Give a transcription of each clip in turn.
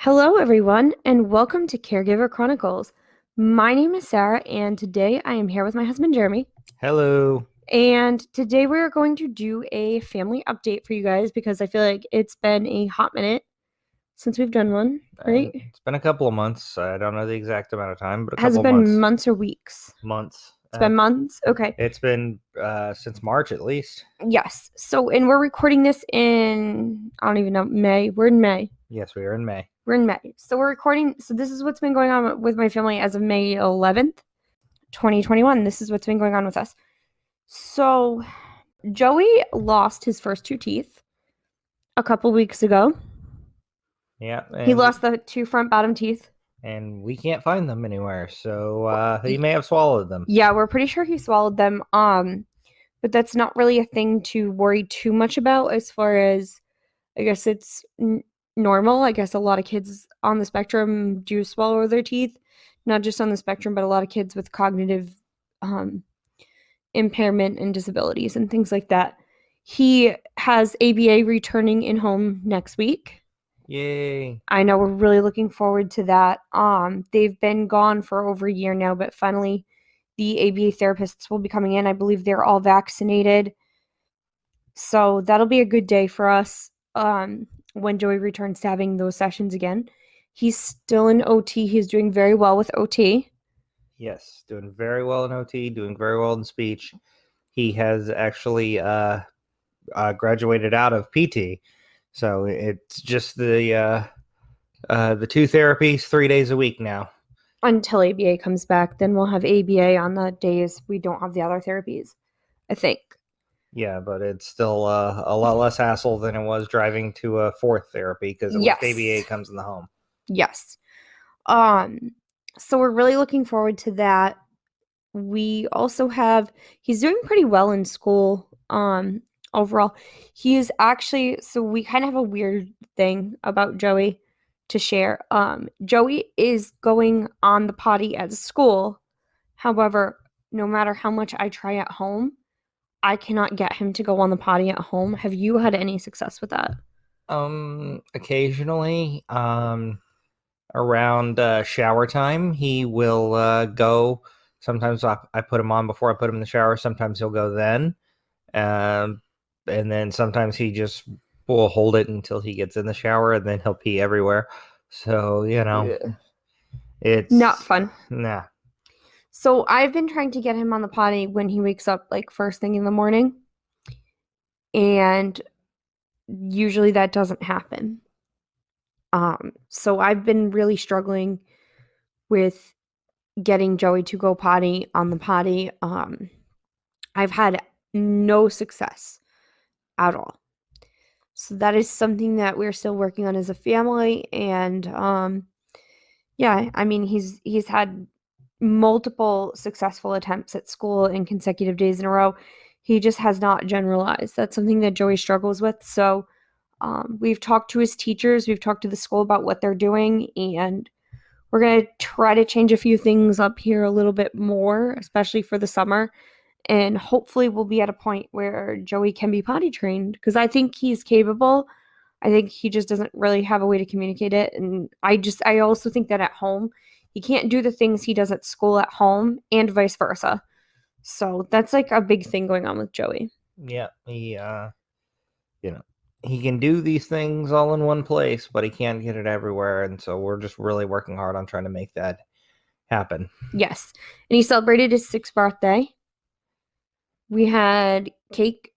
Hello, everyone, and welcome to Caregiver Chronicles. My name is Sarah, and today I am here with my husband, Jeremy. Hello. And today we're going to do a family update for you guys because I feel like it's been a hot minute since we've done one, right? It's been a couple of months. I don't know the exact amount of time, but a Has couple it of been months. months or weeks? Months. It's been months? Okay. It's been since March at least. Yes. And we're recording this in, I don't even know, May. We're in May. Yes, we are in May. We're in May. So we're recording. So this is what's been going on with my family as of May 11th, 2021. This is what's been going on with us. So Joey lost his first two teeth a couple weeks ago. Yeah. He lost the two front bottom teeth. And we can't find them anywhere, so he may have swallowed them. Yeah, we're pretty sure he swallowed them. But that's not really a thing to worry too much about as far as, I guess it's normal. I guess a lot of kids on the spectrum do swallow their teeth. Not just on the spectrum, but a lot of kids with cognitive impairment and disabilities and things like that. He has ABA returning in home next week. Yay. I know, we're really looking forward to that. They've been gone for over a year now, but finally the ABA therapists will be coming in. I believe they're all vaccinated. So that'll be a good day for us when Joey returns to having those sessions again. He's still in OT. He's doing very well with OT. Yes, doing very well in OT, doing very well in speech. He has actually graduated out of PT. So it's just the two therapies 3 days a week now. Until ABA comes back, then we'll have ABA on the days we don't have the other therapies, I think. Yeah, but it's still a lot less hassle than it was driving to a fourth therapy because at least ABA comes in the home. Yes. So we're really looking forward to that. We also have, he's doing pretty well in school. Overall, he is actually, so we kind of have a weird thing about Joey to share. Joey is going on the potty at school. However, no matter how much I try at home, I cannot get him to go on the potty at home. Have you had any success with that? Occasionally, around shower time, he will go. Sometimes I put him on before I put him in the shower. Sometimes he'll go then. And then sometimes he just will hold it until he gets in the shower and then he'll pee everywhere. So, it's not fun. Nah. So I've been trying to get him on the potty when he wakes up, like first thing in the morning. And usually that doesn't happen. So I've been really struggling with getting Joey to go potty on the potty. I've had no success at all. So that is something that we're still working on as a family. And yeah, I mean, he's had multiple successful attempts at school in consecutive days in a row. He just has not generalized. That's something that Joey struggles with. So we've talked to his teachers, we've talked to the school about what they're doing, and we're going to try to change a few things up here a little bit more, especially for the summer. And hopefully we'll be at a point where Joey can be potty trained because I think he's capable. I think he just doesn't really have a way to communicate it. And I also think that at home, he can't do the things he does at school at home and vice versa. So that's like a big thing going on with Joey. Yeah, he can do these things all in one place, but he can't get it everywhere. And so we're just really working hard on trying to make that happen. Yes. And he celebrated his 6th birthday. We had cake.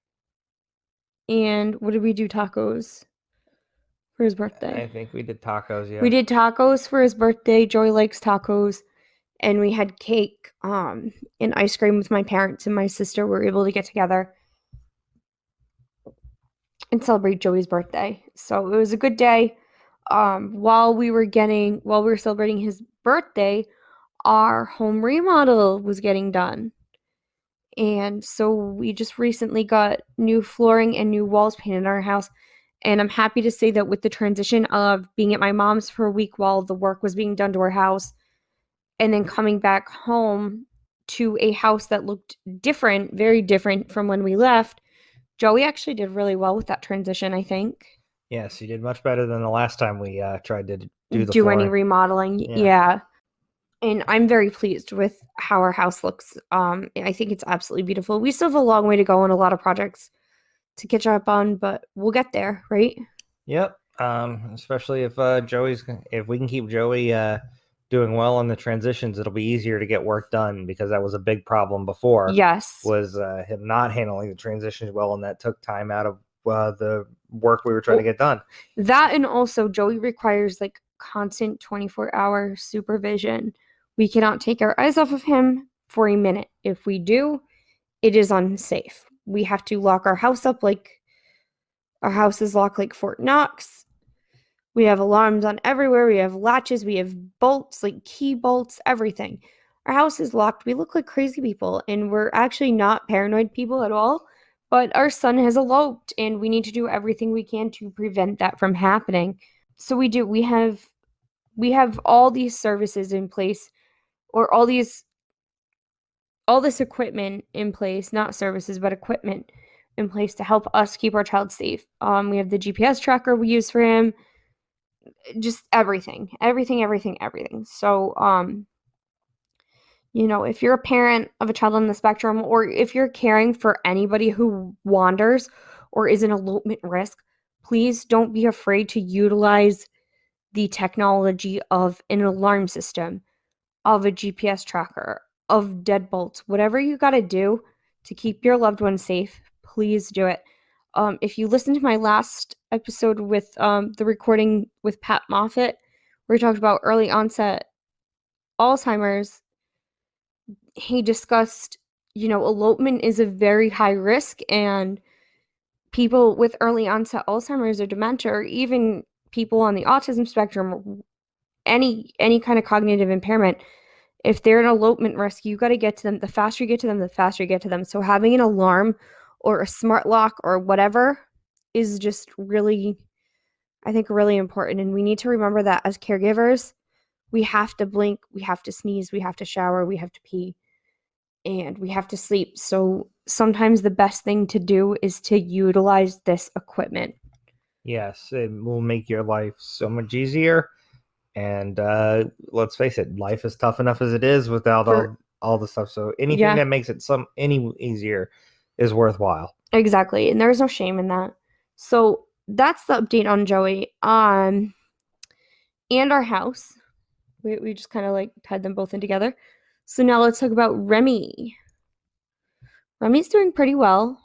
And what did we do? Tacos for his birthday. I think we did tacos, yeah. We did tacos for his birthday. Joey likes tacos. And we had cake and ice cream with my parents and my sister. We were able to get together and celebrate Joey's birthday. So it was a good day. While we were celebrating his birthday, our home remodel was getting done. And so we just recently got new flooring and new walls painted in our house. And I'm happy to say that with the transition of being at my mom's for a week while the work was being done to our house, and then coming back home to a house that looked different, very different from when we left, Joey actually did really well with that transition, I think. Yes, you did much better than the last time we tried to do the do any flooring. remodeling. Yeah. Yeah. And I'm very pleased with how our house looks. I think it's absolutely beautiful. We still have a long way to go and a lot of projects to catch up on, but we'll get there, right? Yep. Especially if if we can keep Joey doing well on the transitions, it'll be easier to get work done because that was a big problem before, Yes. was him not handling the transitions well, and that took time out of the work we were trying to Well, get done. that and also Joey requires like constant 24-hour supervision. We cannot take our eyes off of him for a minute. If we do, it is unsafe. We have to lock our house up like our house is locked like Fort Knox. We have alarms on everywhere. We have latches. We have bolts, like key bolts, everything. Our house is locked. We look like crazy people, and we're actually not paranoid people at all. But our son has eloped, and we need to do everything we can to prevent that from happening. So we do. We have all these services in place, or all this equipment in place, not services, but equipment in place to help us keep our child safe. We have the GPS tracker we use for him, just everything. So, if you're a parent of a child on the spectrum, or if you're caring for anybody who wanders or is an elopement risk, please don't be afraid to utilize the technology of an alarm system, of a GPS tracker, of deadbolts, whatever you got to do to keep your loved one safe, please do it. If you listen to my last episode with the recording with Pat Moffat, where we talked about early onset Alzheimer's, he discussed, elopement is a very high risk, and people with early onset Alzheimer's or dementia, or even people on the autism spectrum, any kind of cognitive impairment, if they're an elopement risk, you got to get to them. The faster you get to them, the faster you get to them. So having an alarm or a smart lock or whatever is just really, I think, really important. And we need to remember that as caregivers, we have to blink, we have to sneeze, we have to shower, we have to pee, and we have to sleep. So sometimes the best thing to do is to utilize this equipment. Yes, it will make your life so much easier. And let's face it, life is tough enough as it is without For all the stuff. So anything Yeah, that makes it any easier is worthwhile. exactly. And there's no shame in that. So that's the update on Joey. And our house. We just kind of like tied them both in together. So now let's talk about Remy. Remy's doing pretty well.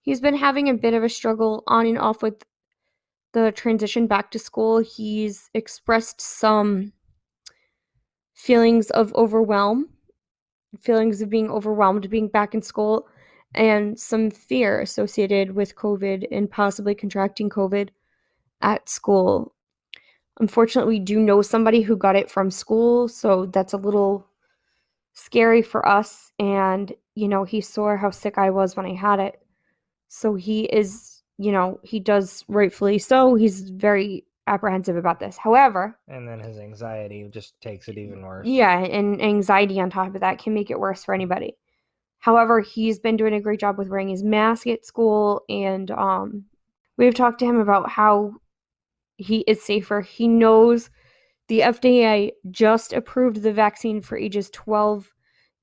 He's been having a bit of a struggle on and off with the transition back to school. He's expressed some feelings of feelings of being overwhelmed being back in school, and some fear associated with COVID and possibly contracting COVID at school. Unfortunately, we do know somebody who got it from school, so that's a little scary for us. And, he saw how sick I was when I had it. So he does rightfully so. He's very apprehensive about this. However, And then his anxiety just takes it even worse. yeah, and anxiety on top of that can make it worse for anybody. However, he's been doing a great job with wearing his mask at school, and we've talked to him about how he is safer. He knows the FDA just approved the vaccine for ages 12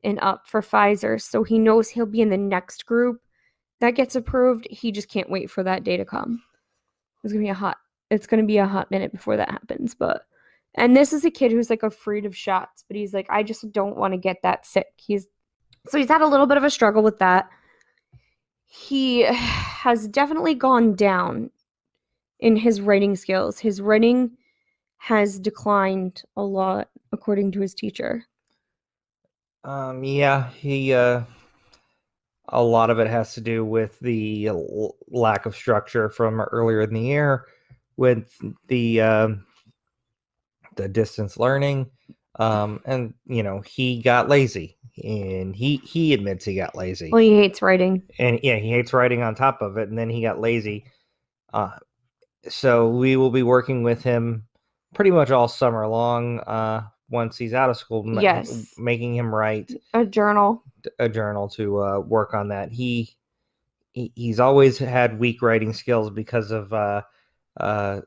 and up for Pfizer, so he knows he'll be in the next group that gets approved. He just can't wait for that day to come. It's gonna be a hot minute before that happens. And this is a kid who's like afraid of shots, but he's like, I just don't want to get that sick. He's had a little bit of a struggle with that. He has definitely gone down in his writing skills. His writing has declined a lot, according to his teacher. Yeah, he a lot of it has to do with the lack of structure from earlier in the year with the distance learning. And he got lazy, and he admits he got lazy. Well, he hates writing. And yeah, he hates writing on top of it, and then he got lazy. So we will be working with him pretty much all summer long. Once he's out of school, Yes. making him write A journal. a journal to work on that. he's always had weak writing skills because of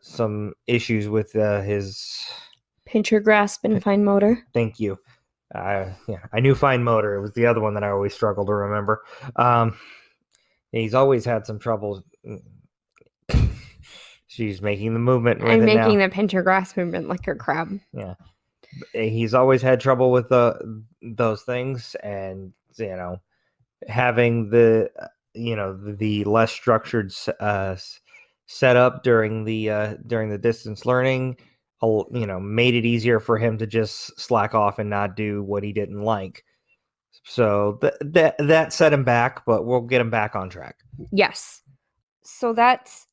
some issues with his. Pincher grasp and fine motor. Thank you. Yeah, I knew fine motor. It was the other one that I always struggle to remember. He's always had some trouble. She's making the movement with I'm it making now. the pincher grasp movement like a crab. Yeah, he's always had trouble with those things, and having the less structured setup during the distance learning, made it easier for him to just slack off and not do what he didn't like. So that set him back, but we'll get him back on track. Yes. So that's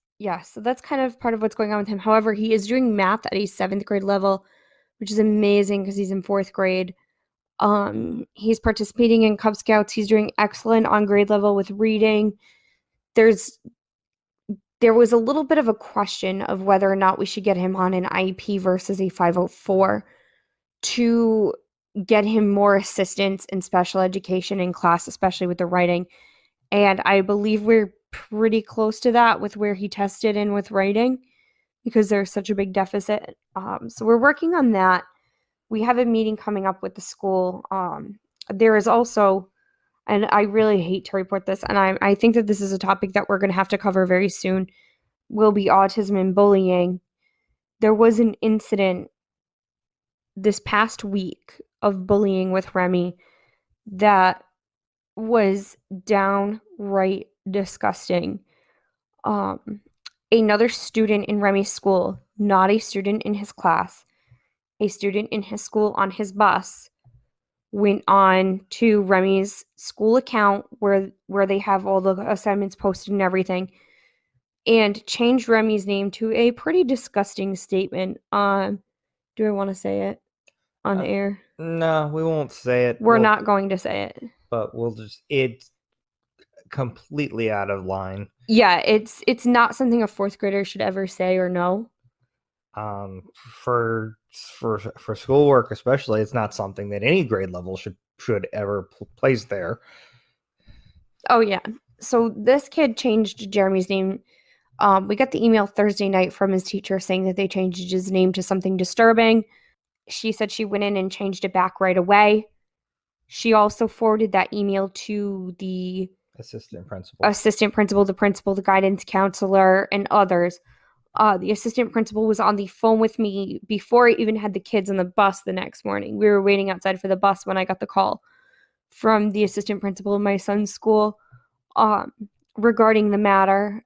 kind of part of what's going on with him. However, he is doing math at a 7th grade level, which is amazing because he's in 4th grade. He's participating in Cub Scouts. He's doing excellent on grade level with reading. There was a little bit of a question of whether or not we should get him on an IEP versus a 504 to get him more assistance in special education in class, especially with the writing. And I believe we're pretty close to that with where he tested and with writing because there's such a big deficit. So we're working on that. We have a meeting coming up with the school. There is also, and I really hate to report this, and I think that this is a topic that we're going to have to cover very soon, will be autism and bullying. There was an incident this past week of bullying with Remy that was downright disgusting. Another student in Remy's school, not a student in his class, a student in his school on his bus, went on to Remy's school account where they have all the assignments posted and everything, and changed Remy's name to a pretty disgusting statement. Do I want to say it on air? No, we won't say it. We're not going to say it. But it's completely out of line. Yeah, it's not something a 4th grader should ever say or know. For schoolwork especially, it's not something that any grade level should ever place there. Oh yeah. So this kid changed Jeremy's name. We got the email Thursday night from his teacher saying that they changed his name to something disturbing. She said she went in and changed it back right away. She also forwarded that email to the assistant principal, the principal, the guidance counselor, and others. The assistant principal was on the phone with me before I even had the kids on the bus the next morning. We were waiting outside for the bus when I got the call from the assistant principal of my son's school regarding the matter.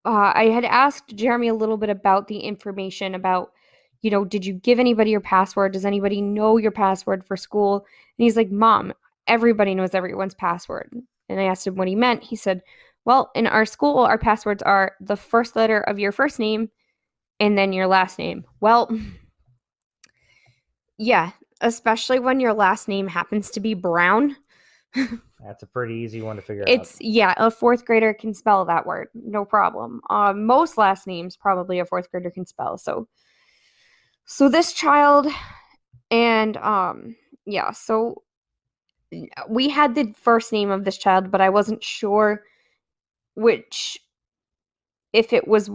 I had asked Jeremy a little bit about the information about, did you give anybody your password? Does anybody know your password for school? And he's like, Mom, everybody knows everyone's password. And I asked him what he meant. He said, well, in our school, our passwords are the first letter of your first name and then your last name. Well, yeah, especially when your last name happens to be Brown. That's a pretty easy one to figure out. Yeah, a 4th grader can spell that word, no problem. Most last names probably a 4th grader can spell. So this child, and so we had the first name of this child, but I wasn't sure if it was.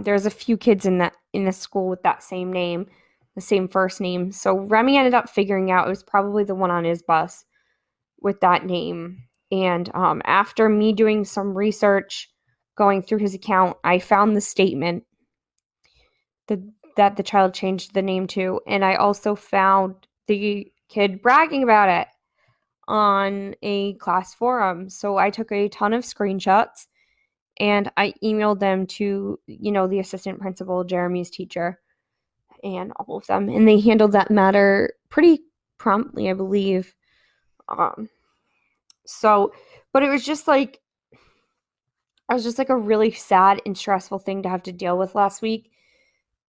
There's a few kids in the school with that same name, the same first name. So Remy ended up figuring out it was probably the one on his bus with that name. And after me doing some research, going through his account, I found the statement that the child changed the name to, and I also found the kid bragging about it on a class forum. So I took a ton of screenshots and I emailed them to, the assistant principal, Jeremy's teacher, and all of them, and they handled that matter pretty promptly, I believe. But it was just like a really sad and stressful thing to have to deal with last week.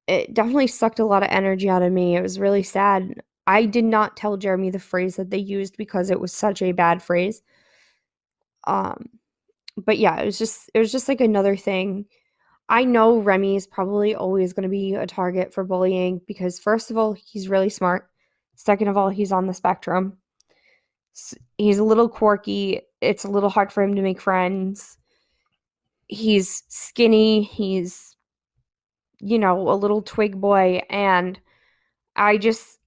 It definitely sucked a lot of energy out of me. It was really sad. I did not tell Jeremy the phrase that they used because it was such a bad phrase. But yeah, it was just like another thing. I know Remy is probably always going to be a target for bullying because first of all, he's really smart. Second of all, he's on the spectrum. He's a little quirky. It's a little hard for him to make friends. He's skinny. He's, a little twig boy. And I just,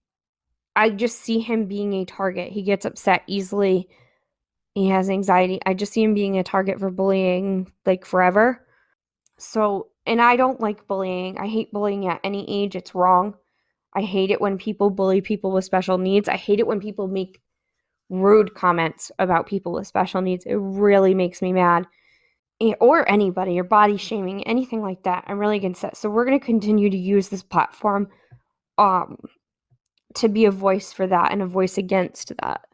I just see him being a target. He gets upset easily. He has anxiety. I just see him being a target for bullying like forever. So, and I don't like bullying. I hate bullying at any age. It's wrong. I hate it when people bully people with special needs. I hate it when people make rude comments about people with special needs. It really makes me mad. Or anybody, or body shaming, anything like that. I'm really against that. So we're going to continue to use this platform um, to be a voice for that and a voice against that,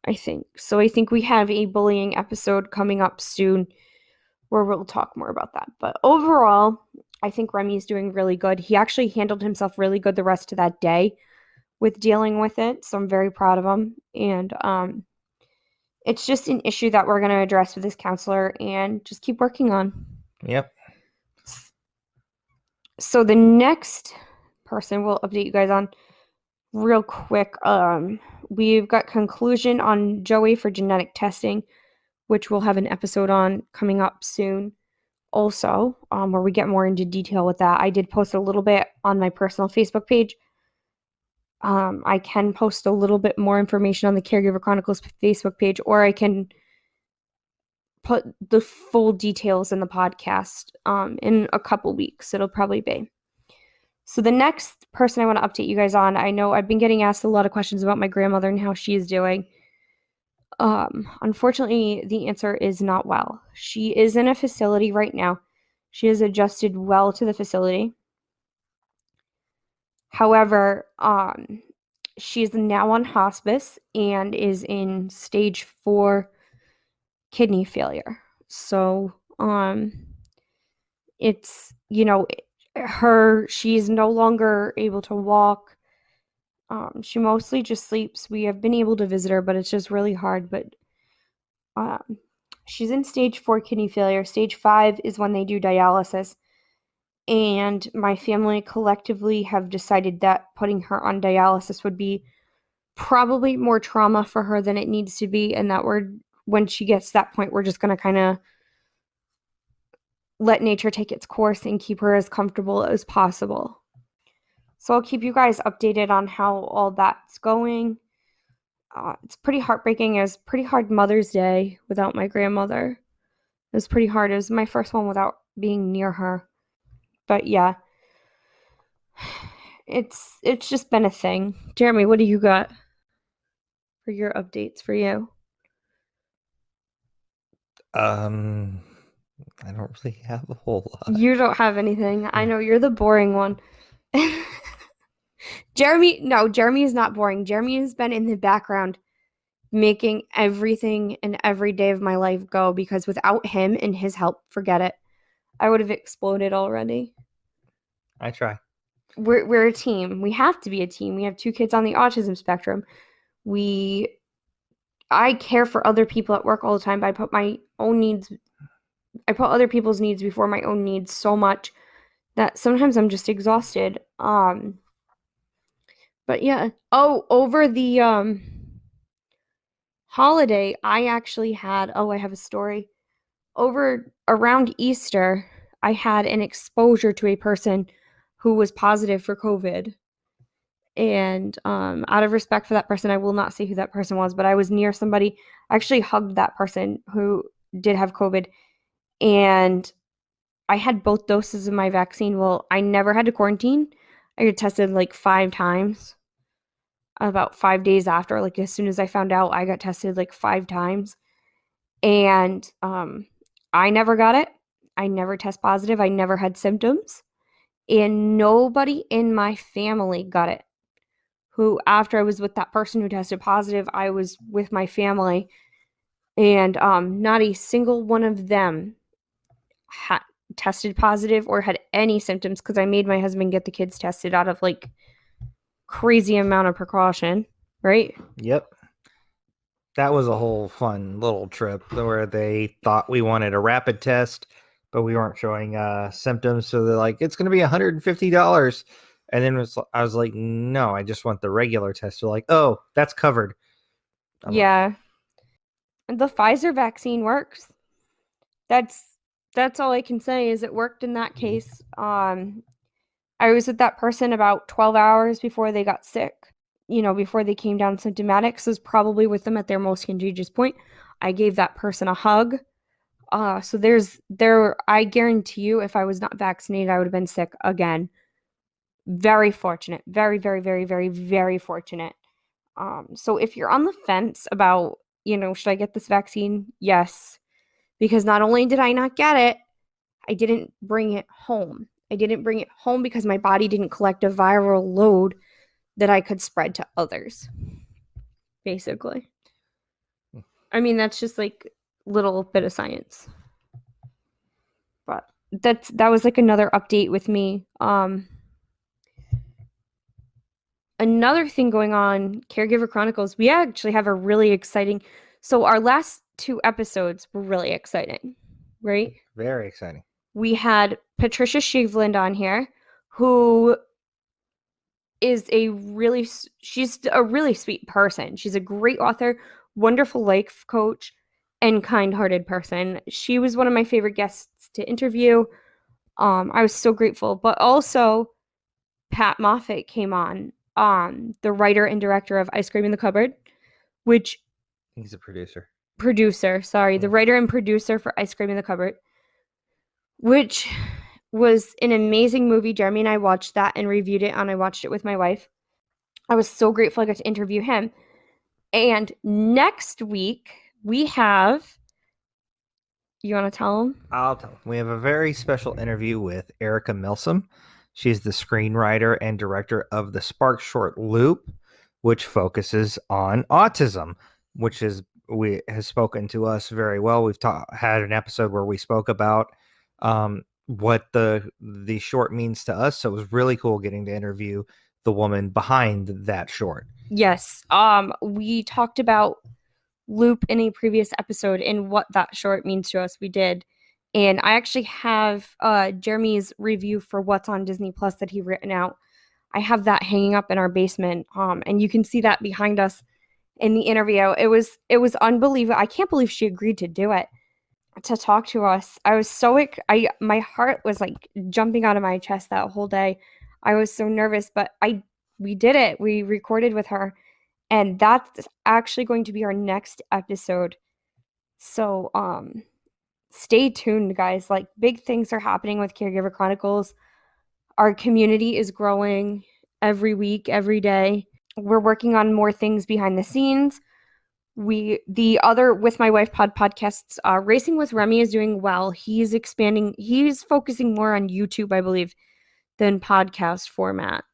I think. So I think we have a bullying episode coming up soon where we'll talk more about that. But overall, I think Remy's doing really good. He actually handled himself really good the rest of that day with dealing with it. So I'm very proud of him. And it's just an issue that we're going to address with this counselor and just keep working on. Yep. So the next person we'll update you guys on real quick. We've got conclusion on Joey for genetic testing, which we'll have an episode on coming up soon. Also, where we get more into detail with that. I did post a little bit on my personal Facebook page. I can post a little bit more information on the Caregiver Chronicles Facebook page, or I can put the full details in the podcast in a couple weeks. It'll probably be. So the next person I want to update you guys on, I know I've been getting asked a lot of questions about my grandmother and how she is doing. Unfortunately, the answer is not well. She is in a facility right now. She has adjusted well to the facility. However, she's now on hospice and is in stage 4 kidney failure. So, it's, she's no longer able to walk. She mostly just sleeps. We have been able to visit her, but it's just really hard. But she's in stage 4 kidney failure. Stage 5 is when they do dialysis. And my family collectively have decided that putting her on dialysis would be probably more trauma for her than it needs to be. And that when she gets to that point, we're just going to kind of let nature take its course and keep her as comfortable as possible. So I'll keep you guys updated on how all that's going. It's pretty heartbreaking. It was a pretty hard Mother's Day without my grandmother. It was pretty hard. It was my first one without being near her. But yeah, it's just been a thing. Jeremy, what do you got for your updates for you? I don't really have a whole lot. You don't have anything. I know you're the boring one. Jeremy is not boring. Jeremy has been in the background making everything and every day of my life go, because without him and his help, forget it. I would have exploded already. I try. We're a team. We have to be a team. We have 2 kids on the autism spectrum. I care for other people at work all the time, but I put other people's needs before my own needs so much that sometimes I'm just exhausted. But yeah. Oh, over the holiday, I actually had, I have a story. Around Easter, I had an exposure to a person who was positive for COVID. And out of respect for that person, I will not say who that person was, but I was near somebody. I actually hugged that person who did have COVID. And I had both doses of my vaccine. Well, I never had to quarantine. I got tested like 5 times. About 5 days after, like as soon as I found out, I got tested like 5 times. And I never got it. I never test positive. I never had symptoms. And nobody in my family got it. Who, after I was with that person who tested positive, I was with my family. And not a single one of them had tested positive or had any symptoms, because I made my husband get the kids tested out of like crazy amount of precaution, right? Yep. That was a whole fun little trip where they thought we wanted a rapid test, but we weren't showing symptoms. So they're like, it's going to be $150. And then I was like, no, I just want the regular test. They're like, oh, that's covered. Yeah. The Pfizer vaccine works. That's that's all I can say is it worked in that case. I was with that person about 12 hours before they got sick, before they came down symptomatic. So it was probably with them at their most contagious point. I gave that person a hug. So I guarantee you, if I was not vaccinated, I would have been sick again. Very fortunate. Very, very, very, very, very fortunate. So if you're on the fence about, should I get this vaccine? Yes. Because not only did I not get it, I didn't bring it home. I didn't bring it home because my body didn't collect a viral load that I could spread to others, basically. I mean, that's just like little bit of science. But that was like another update with me. Another thing going on, Caregiver Chronicles, we actually have a really exciting. So our last 2 episodes were really exciting, right? Very exciting. We had Patricia Shivland on here, who is she's a really sweet person. She's a great author, wonderful life coach, and kind-hearted person. She was one of my favorite guests to interview. I was so grateful. But also, Pat Moffat came on, the writer and director of Ice Cream in the Cupboard, which he's a producer. The writer and producer for Ice Cream in the Cupboard, which was an amazing movie. Jeremy and I watched that and reviewed it, and I watched it with my wife. I was so grateful I got to interview him. And next week, we have. You want to tell him? I'll tell him. We have a very special interview with Erica Milsom. She's the screenwriter and director of the Spark Short Loop, which focuses on autism, which has spoken to us very well. We've had an episode where we spoke about what the short means to us. So it was really cool getting to interview the woman behind that short. Yes. We talked about Loop in a previous episode and what that short means to us. We did. And I actually have Jeremy's review for what's on Disney Plus that he written out. I have that hanging up in our basement. And you can see that behind us in the interview. It was unbelievable. I can't believe she agreed to do it, to talk to us. I was so my heart was like jumping out of my chest that whole day. I was so nervous, but we did it. We recorded with her, and that's actually going to be our next episode. So stay tuned, guys. Like, big things are happening with Caregiver Chronicles. Our community is growing every week, every day. We're working on more things behind the scenes. The other With My Wife podcasts, Racing with Remy is doing well. He's expanding. He's focusing more on YouTube, I believe, than podcast format.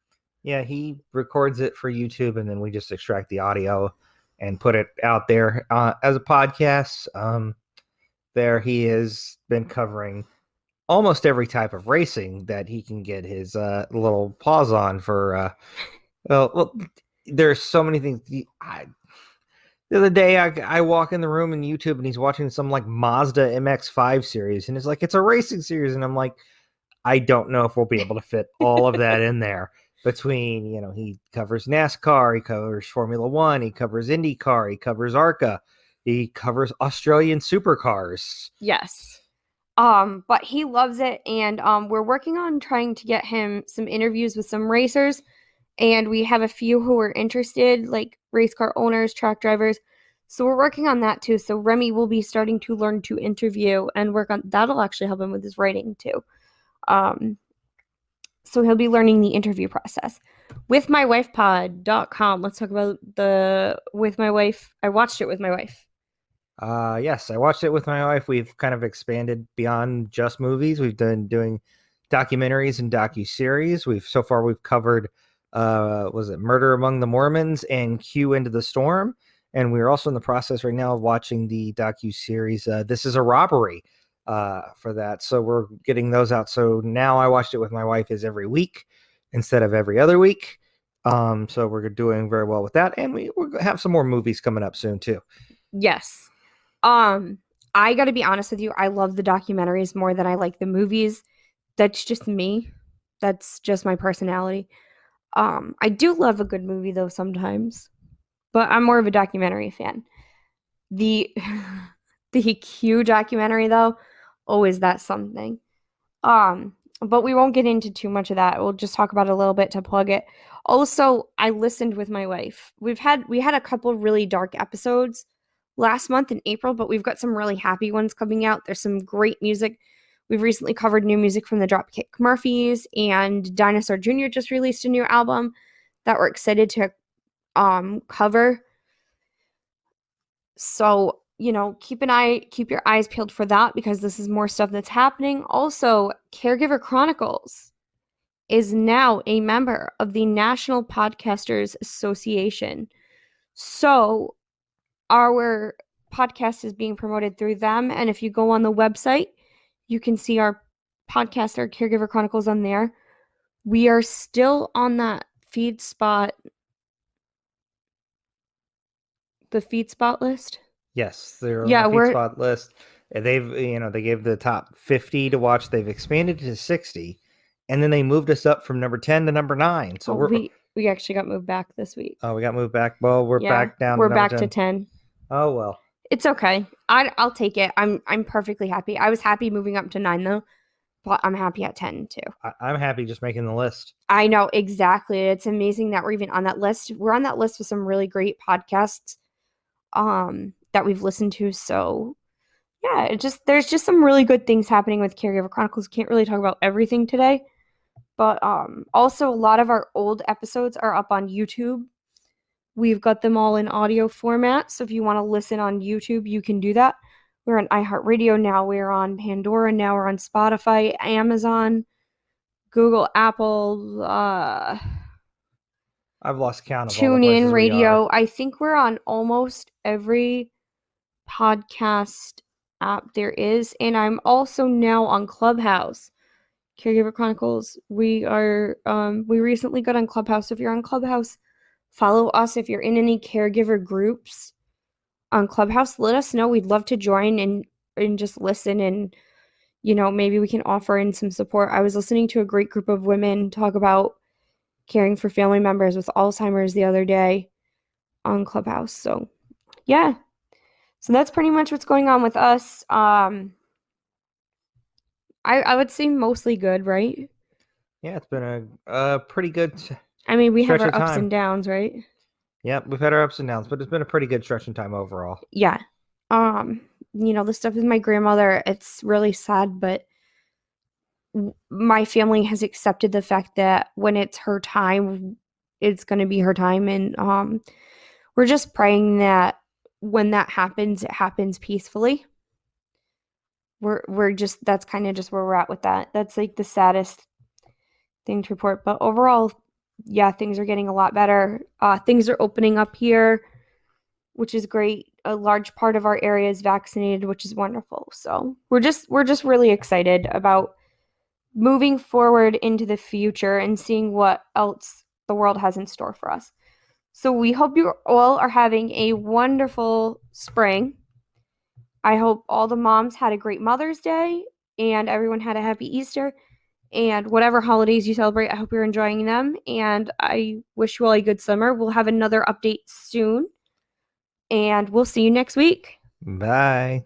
Yeah, he records it for YouTube, and then we just extract the audio and put it out there as a podcast. There he has been covering almost every type of racing that he can get his little paws on for. Well, there's so many things. The other day, I walk in the room in YouTube, and he's watching some like Mazda MX-5 series, and it's like, it's a racing series, and I'm like, I don't know if we'll be able to fit all of that in there. Between, he covers NASCAR, he covers Formula One, he covers IndyCar, he covers ARCA, he covers Australian supercars. Yes. But he loves it, and we're working on trying to get him some interviews with some racers, and we have a few who are interested, like race car owners, track drivers. So we're working on that too. So Remy will be starting to learn to interview and work on that'll actually help him with his writing too. So he'll be learning the interview process. WithMyWifePod.com. Let's talk about the With My Wife. I watched it with my wife. Yes, I watched it with my wife. We've kind of expanded beyond just movies. We've done doing documentaries and docuseries. We've covered was it Murder Among the Mormons and Q Into the Storm, and we're also in the process right now of watching the docuseries This Is a Robbery for that. So we're getting those out. So now I watched it with my wife is every week instead of every other week. So we're doing very well with that, and we're gonna have some more movies coming up soon too. Yes. I got to be honest with you. I love the documentaries more than I like the movies. That's just me. That's just my personality. I do love a good movie though sometimes, but I'm more of a documentary fan. The the Q documentary though, oh, is that something? But we won't get into too much of that. We'll just talk about it a little bit to plug it. Also, I listened with my wife. We had a couple really dark episodes last month in April, but we've got some really happy ones coming out. There's some great music. We've recently covered new music from the Dropkick Murphys, and Dinosaur Jr. just released a new album that we're excited to cover. So, keep your eyes peeled for that because this is more stuff that's happening. Also, Caregiver Chronicles is now a member of the National Podcasters Association. So, our podcast is being promoted through them. And if you go on the website, you can see our podcast, our Caregiver Chronicles on there. We are still on that the feed spot list. Yes, they're on Yeah, the feed spot list. They've, they gave the top 50 to watch. They've expanded to 60, and then they moved us up from number 10 to number 9. So we actually got moved back this week. Oh, we got moved back. Well, we're back down. We're back to 10. Oh well, it's okay. I'll take it. I'm perfectly happy. I was happy moving up to 9 though, but I'm happy at 10 too. I'm happy just making the list. I know, exactly. It's amazing that we're even on that list. We're on that list with some really great podcasts that we've listened to. So yeah, there's just some really good things happening with Caregiver Chronicles. Can't really talk about everything today, but also a lot of our old episodes are up on YouTube. We've got them all in audio format, so if you want to listen on YouTube, you can do that. We're on iHeartRadio now. We're on Pandora now. We're on Spotify, Amazon, Google, Apple, I've lost count of all the places TuneIn Radio. we are. I think we're on almost every podcast app there is, and I'm also now on Clubhouse. Caregiver Chronicles. We recently got on Clubhouse. If you're on Clubhouse, follow us. If you're in any caregiver groups on Clubhouse, let us know. We'd love to join and just listen, and maybe we can offer in some support. I was listening to a great group of women talk about caring for family members with Alzheimer's the other day on Clubhouse. So yeah. So that's pretty much what's going on with us. I would say mostly good, right? Yeah, it's been a pretty good. I mean, we have our ups and downs, right? Yep, we've had our ups and downs, but it's been a pretty good stretch in time overall. Yeah. The stuff with my grandmother, it's really sad, but my family has accepted the fact that when it's her time, it's going to be her time, and we're just praying that when that happens, it happens peacefully. That's kind of just where we're at with that. That's like the saddest thing to report, but overall, yeah, things are getting a lot better. Things are opening up here, which is great. A large part of our area is vaccinated, which is wonderful. So we're just really excited about moving forward into the future and seeing what else the world has in store for us. So we hope you all are having a wonderful spring. I hope all the moms had a great Mother's Day and everyone had a happy Easter. And whatever holidays you celebrate, I hope you're enjoying them. And I wish you all a good summer. We'll have another update soon. And we'll see you next week. Bye.